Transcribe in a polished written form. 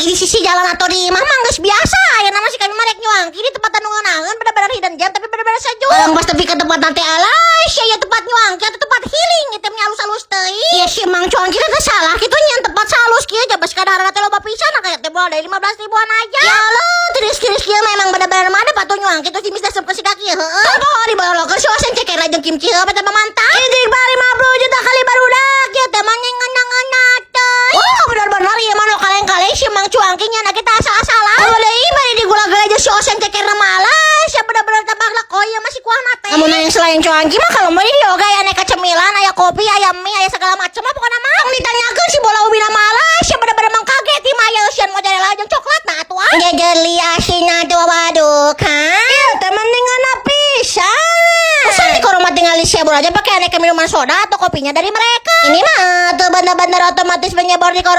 di sisi jalan atau di mah geus biasa ya nama si kami marek nyuangki di tempat anu ngeunangeun bener-bener hidden gem tapi bener-bener sejuk. Orang pas tepi ke tempat nanti alay sia ya tempat nyuangki atau tempat healing itu nya halus-halus teuing. Ya si Mang Cuangki teh salah kitu nya tempat salus kieu jabas kadar teh loba pisan kayak teh mulai dari 15 ribuan aja. Ya lo tiris-tiris kieu memang bener-bener mah ada patuh nyuangki tuh si Mister Sep ke si kaki heueuh. Tong dibalokeun si Osen ceker jeung kimchi heuh eta mantap. Ini bari 50 juta kali barudak ya teh mah ngeunang-ngeunang teh. Oh bener-bener ieu mah kaleng-kaleng si Mang Cuangki nya kita asal-asalan. Oh deui bari digula-gula jeung si Osen ceker malas ya bener-bener tabak lakoy masih kuah mate. Amun yang selain Cuangki mah kalau mau di yoga ya aneka cemilan, aya kopi, aya mie, aya segala macam mah pokona mah. Ditanyakeun si bola ubina malas ya bener-bener mangkaget ti mah ya euseun mozzarella jeung coklat nah atuh. Jeli asinna tuh waduh kan. Ieu teh mendingan pisan. Usah di korong mah tinggal isi abur aja pakai aneka minuman soda atau kopinya dari mereka. Ini mah tuh bener-bener otomatis menyebar di korong